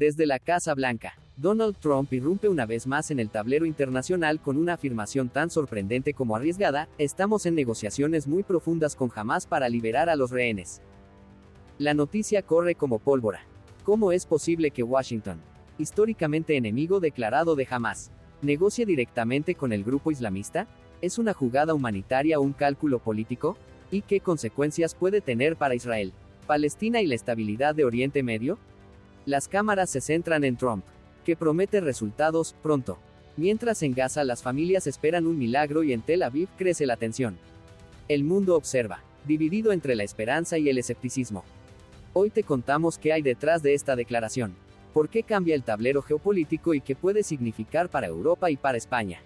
Desde la Casa Blanca, Donald Trump irrumpe una vez más en el tablero internacional con una afirmación tan sorprendente como arriesgada: estamos en negociaciones muy profundas con Hamás para liberar a los rehenes. La noticia corre como pólvora. ¿Cómo es posible que Washington, históricamente enemigo declarado de Hamás, negocie directamente con el grupo islamista? ¿Es una jugada humanitaria o un cálculo político? ¿Y qué consecuencias puede tener para Israel, Palestina y la estabilidad de Oriente Medio? Las cámaras se centran en Trump, que promete resultados pronto. Mientras en Gaza las familias esperan un milagro y en Tel Aviv crece la tensión. El mundo observa, dividido entre la esperanza y el escepticismo. Hoy te contamos qué hay detrás de esta declaración, por qué cambia el tablero geopolítico y qué puede significar para Europa y para España.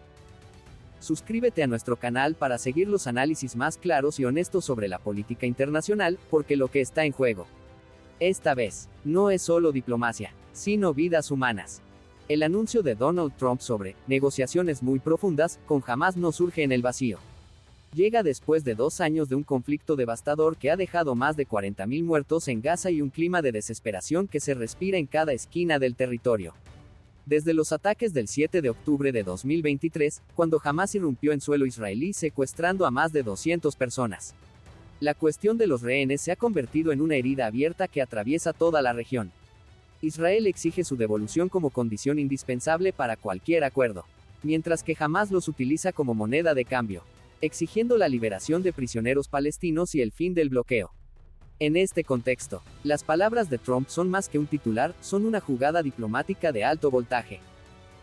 Suscríbete a nuestro canal para seguir los análisis más claros y honestos sobre la política internacional, porque lo que está en juego, esta vez, no es solo diplomacia, sino vidas humanas. El anuncio de Donald Trump sobre negociaciones muy profundas con Hamás no surge en el vacío. Llega después de 2 años de un conflicto devastador que ha dejado más de 40.000 muertos en Gaza y un clima de desesperación que se respira en cada esquina del territorio. Desde los ataques del 7 de octubre de 2023, cuando Hamás irrumpió en suelo israelí secuestrando a más de 200 personas. La cuestión de los rehenes se ha convertido en una herida abierta que atraviesa toda la región. Israel exige su devolución como condición indispensable para cualquier acuerdo, mientras que Hamás los utiliza como moneda de cambio, exigiendo la liberación de prisioneros palestinos y el fin del bloqueo. En este contexto, las palabras de Trump son más que un titular, son una jugada diplomática de alto voltaje.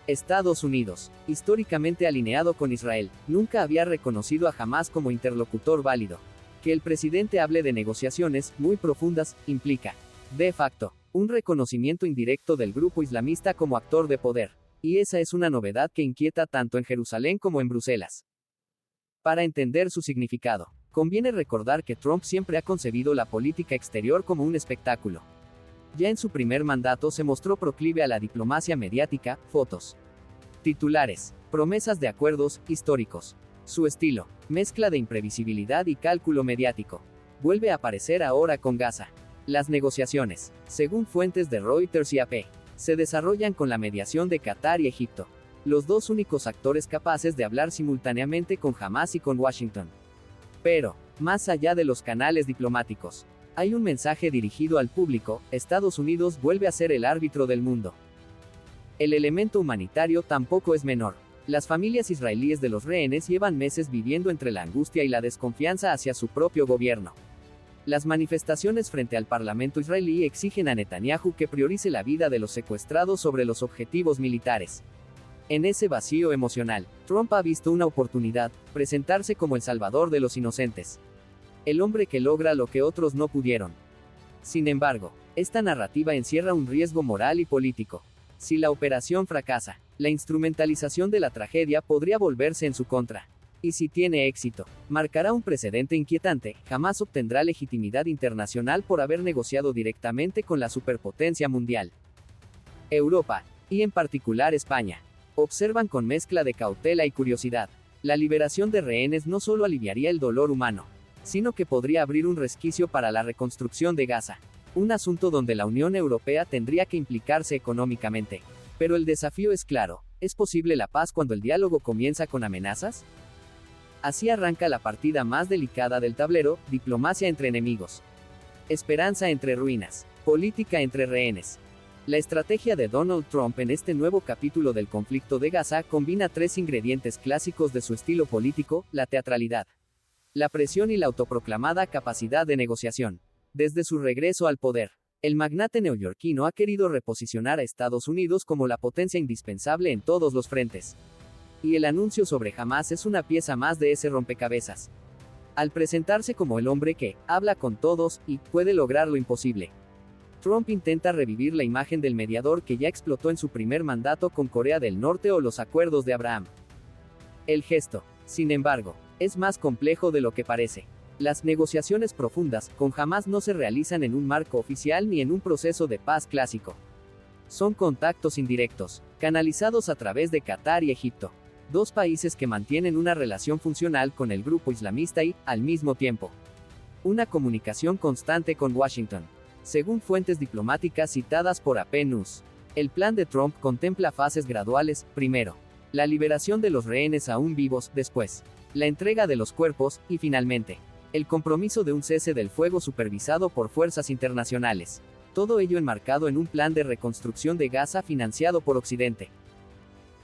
Estados Unidos, históricamente alineado con Israel, nunca había reconocido a Hamás como interlocutor válido. Que el presidente hable de negociaciones muy profundas implica, de facto, un reconocimiento indirecto del grupo islamista como actor de poder. Y esa es una novedad que inquieta tanto en Jerusalén como en Bruselas. Para entender su significado, conviene recordar que Trump siempre ha concebido la política exterior como un espectáculo. Ya en su primer mandato se mostró proclive a la diplomacia mediática, fotos, titulares, promesas de acuerdos históricos. Su estilo, mezcla de imprevisibilidad y cálculo mediático, vuelve a aparecer ahora con Gaza. Las negociaciones, según fuentes de Reuters y AP, se desarrollan con la mediación de Qatar y Egipto, los dos únicos actores capaces de hablar simultáneamente con Hamás y con Washington. Pero, más allá de los canales diplomáticos, hay un mensaje dirigido al público: Estados Unidos vuelve a ser el árbitro del mundo. El elemento humanitario tampoco es menor. Las familias israelíes de los rehenes llevan meses viviendo entre la angustia y la desconfianza hacia su propio gobierno. Las manifestaciones frente al Parlamento israelí exigen a Netanyahu que priorice la vida de los secuestrados sobre los objetivos militares. En ese vacío emocional, Trump ha visto una oportunidad: presentarse como el salvador de los inocentes. El hombre que logra lo que otros no pudieron. Sin embargo, esta narrativa encierra un riesgo moral y político. Si la operación fracasa, la instrumentalización de la tragedia podría volverse en su contra. Y si tiene éxito, marcará un precedente inquietante: Hamás obtendrá legitimidad internacional por haber negociado directamente con la superpotencia mundial. Europa, y en particular España, observan con mezcla de cautela y curiosidad. La liberación de rehenes no solo aliviaría el dolor humano, sino que podría abrir un resquicio para la reconstrucción de Gaza. Un asunto donde la Unión Europea tendría que implicarse económicamente. Pero el desafío es claro: ¿es posible la paz cuando el diálogo comienza con amenazas? Así arranca la partida más delicada del tablero: diplomacia entre enemigos, esperanza entre ruinas, política entre rehenes. La estrategia de Donald Trump en este nuevo capítulo del conflicto de Gaza combina 3 ingredientes clásicos de su estilo político: la teatralidad, la presión y la autoproclamada capacidad de negociación. Desde su regreso al poder, el magnate neoyorquino ha querido reposicionar a Estados Unidos como la potencia indispensable en todos los frentes. Y el anuncio sobre Hamás es una pieza más de ese rompecabezas. Al presentarse como el hombre que habla con todos y puede lograr lo imposible, Trump intenta revivir la imagen del mediador que ya explotó en su primer mandato con Corea del Norte o los acuerdos de Abraham. El gesto, sin embargo, es más complejo de lo que parece. Las negociaciones profundas con Hamás no se realizan en un marco oficial ni en un proceso de paz clásico. Son contactos indirectos, canalizados a través de Qatar y Egipto, 2 países que mantienen una relación funcional con el grupo islamista y, al mismo tiempo, una comunicación constante con Washington. Según fuentes diplomáticas citadas por AP News, El plan de Trump contempla fases graduales: primero, la liberación de los rehenes aún vivos; después, la entrega de los cuerpos; y finalmente, el compromiso de un cese del fuego supervisado por fuerzas internacionales. Todo ello enmarcado en un plan de reconstrucción de Gaza financiado por Occidente.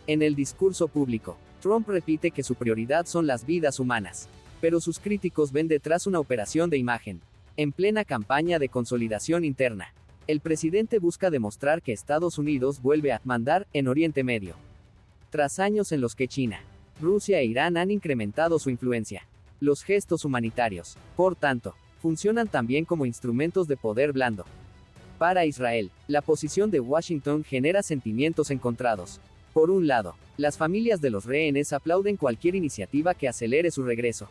En el discurso público, Trump repite que su prioridad son las vidas humanas. Pero sus críticos ven detrás una operación de imagen. En plena campaña de consolidación interna, el presidente busca demostrar que Estados Unidos vuelve a mandar en Oriente Medio. Tras años en los que China, Rusia e Irán han incrementado su influencia, los gestos humanitarios, por tanto, funcionan también como instrumentos de poder blando. Para Israel, la posición de Washington genera sentimientos encontrados. Por un lado, las familias de los rehenes aplauden cualquier iniciativa que acelere su regreso.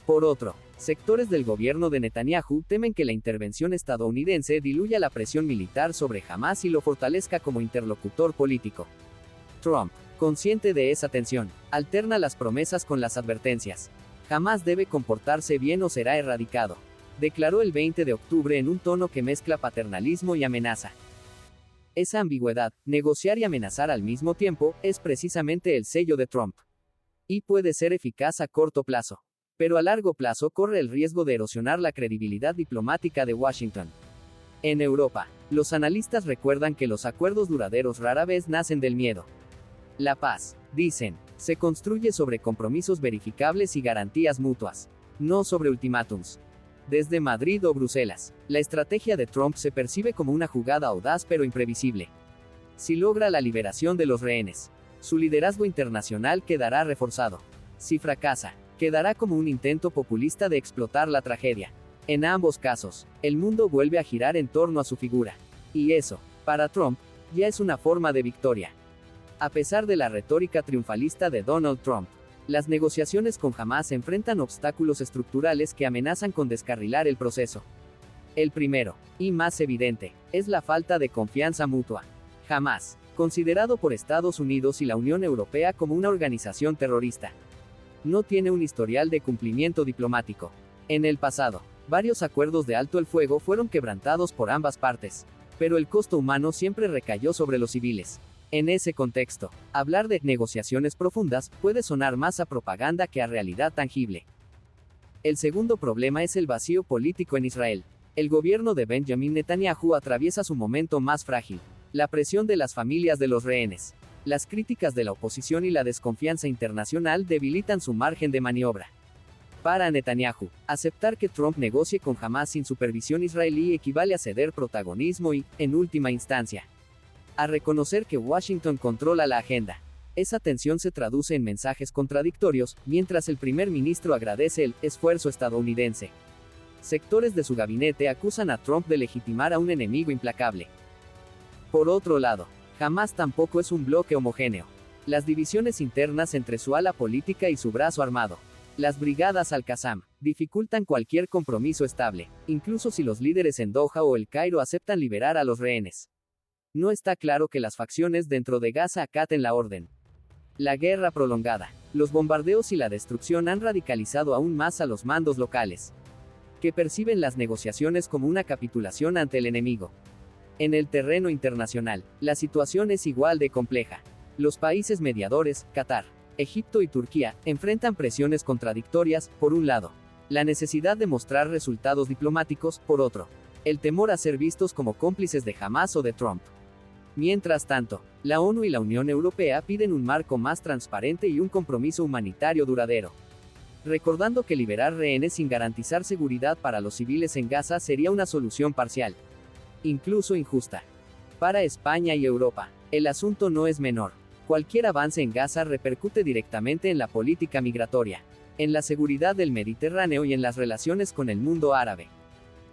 Por otro, sectores del gobierno de Netanyahu temen que la intervención estadounidense diluya la presión militar sobre Hamás y lo fortalezca como interlocutor político. Trump, consciente de esa tensión, alterna las promesas con las advertencias. Hamás debe comportarse bien o será erradicado, declaró el 20 de octubre en un tono que mezcla paternalismo y amenaza. Esa ambigüedad, negociar y amenazar al mismo tiempo, es precisamente el sello de Trump. Y puede ser eficaz a corto plazo, pero a largo plazo corre el riesgo de erosionar la credibilidad diplomática de Washington. En Europa, los analistas recuerdan que los acuerdos duraderos rara vez nacen del miedo. La paz, dicen, se construye sobre compromisos verificables y garantías mutuas, no sobre ultimátums. Desde Madrid o Bruselas, la estrategia de Trump se percibe como una jugada audaz pero imprevisible. Si logra la liberación de los rehenes, su liderazgo internacional quedará reforzado. Si fracasa, quedará como un intento populista de explotar la tragedia. En ambos casos, el mundo vuelve a girar en torno a su figura. Y eso, para Trump, ya es una forma de victoria. A pesar de la retórica triunfalista de Donald Trump, las negociaciones con Hamás enfrentan obstáculos estructurales que amenazan con descarrilar el proceso. El primero, y más evidente, es la falta de confianza mutua. Hamás, considerado por Estados Unidos y la Unión Europea como una organización terrorista, no tiene un historial de cumplimiento diplomático. En el pasado, varios acuerdos de alto el fuego fueron quebrantados por ambas partes, pero el costo humano siempre recayó sobre los civiles. En ese contexto, hablar de negociaciones profundas puede sonar más a propaganda que a realidad tangible. El segundo problema es el vacío político en Israel. El gobierno de Benjamin Netanyahu atraviesa su momento más frágil. La presión de las familias de los rehenes, las críticas de la oposición y la desconfianza internacional debilitan su margen de maniobra. Para Netanyahu, aceptar que Trump negocie con Hamás sin supervisión israelí equivale a ceder protagonismo y, en última instancia, a reconocer que Washington controla la agenda. Esa tensión se traduce en mensajes contradictorios, mientras el primer ministro agradece el esfuerzo estadounidense. Sectores de su gabinete acusan a Trump de legitimar a un enemigo implacable. Por otro lado, Hamás tampoco es un bloque homogéneo. Las divisiones internas entre su ala política y su brazo armado, las brigadas Al-Qassam, dificultan cualquier compromiso estable, incluso si los líderes en Doha o El Cairo aceptan liberar a los rehenes. No está claro que las facciones dentro de Gaza acaten la orden. La guerra prolongada, los bombardeos y la destrucción han radicalizado aún más a los mandos locales, que perciben las negociaciones como una capitulación ante el enemigo. En el terreno internacional, la situación es igual de compleja. Los países mediadores, Qatar, Egipto y Turquía, enfrentan presiones contradictorias, por un lado, la necesidad de mostrar resultados diplomáticos, por otro, el temor a ser vistos como cómplices de Hamás o de Trump. Mientras tanto, la ONU y la Unión Europea piden un marco más transparente y un compromiso humanitario duradero, recordando que liberar rehenes sin garantizar seguridad para los civiles en Gaza sería una solución parcial, incluso injusta. Para España y Europa, el asunto no es menor. Cualquier avance en Gaza repercute directamente en la política migratoria, en la seguridad del Mediterráneo y en las relaciones con el mundo árabe.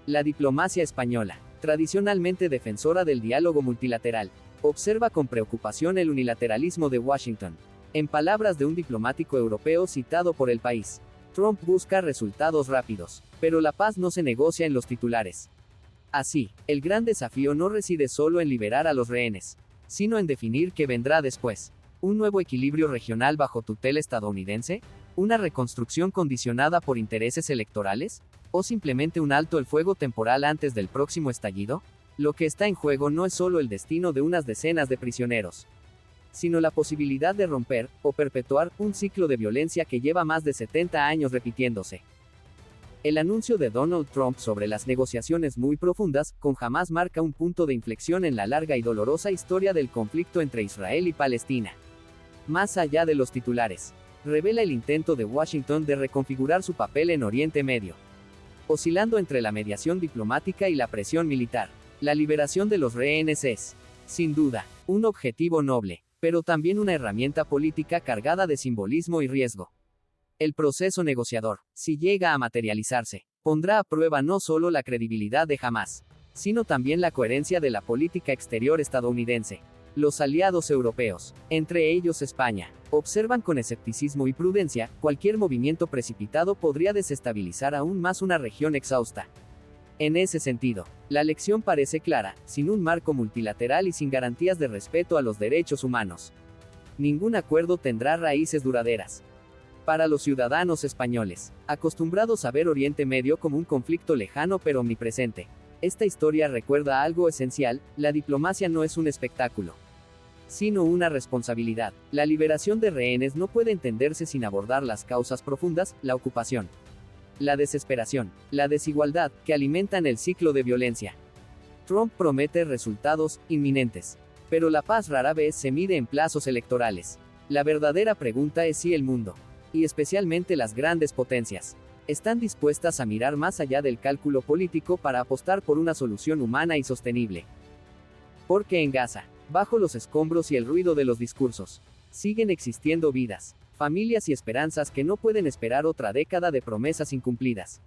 La diplomacia española, tradicionalmente defensora del diálogo multilateral, observa con preocupación el unilateralismo de Washington. En palabras de un diplomático europeo citado por El País, Trump busca resultados rápidos, pero la paz no se negocia en los titulares. Así, el gran desafío no reside solo en liberar a los rehenes, sino en definir qué vendrá después. ¿Un nuevo equilibrio regional bajo tutela estadounidense? ¿Una reconstrucción condicionada por intereses electorales? ¿O simplemente un alto el fuego temporal antes del próximo estallido? Lo que está en juego no es solo el destino de unas decenas de prisioneros, sino la posibilidad de romper, o perpetuar, un ciclo de violencia que lleva más de 70 años repitiéndose. El anuncio de Donald Trump sobre las negociaciones muy profundas, con Hamás marca un punto de inflexión en la larga y dolorosa historia del conflicto entre Israel y Palestina. Más allá de los titulares, revela el intento de Washington de reconfigurar su papel en Oriente Medio, oscilando entre la mediación diplomática y la presión militar. La liberación de los rehenes es, sin duda, un objetivo noble, pero también una herramienta política cargada de simbolismo y riesgo. El proceso negociador, si llega a materializarse, pondrá a prueba no solo la credibilidad de Hamás, sino también la coherencia de la política exterior estadounidense. Los aliados europeos, entre ellos España, observan con escepticismo y prudencia. Cualquier movimiento precipitado podría desestabilizar aún más una región exhausta. En ese sentido, la lección parece clara: sin un marco multilateral y sin garantías de respeto a los derechos humanos, ningún acuerdo tendrá raíces duraderas. Para los ciudadanos españoles, acostumbrados a ver Oriente Medio como un conflicto lejano pero omnipresente, esta historia recuerda algo esencial: la diplomacia no es un espectáculo, sino una responsabilidad. La liberación de rehenes no puede entenderse sin abordar las causas profundas: la ocupación, la desesperación, la desigualdad, que alimentan el ciclo de violencia. Trump promete resultados inminentes, pero la paz rara vez se mide en plazos electorales. La verdadera pregunta es si el mundo, y especialmente las grandes potencias, están dispuestas a mirar más allá del cálculo político para apostar por una solución humana y sostenible. Porque en Gaza, bajo los escombros y el ruido de los discursos, siguen existiendo vidas, familias y esperanzas que no pueden esperar otra década de promesas incumplidas.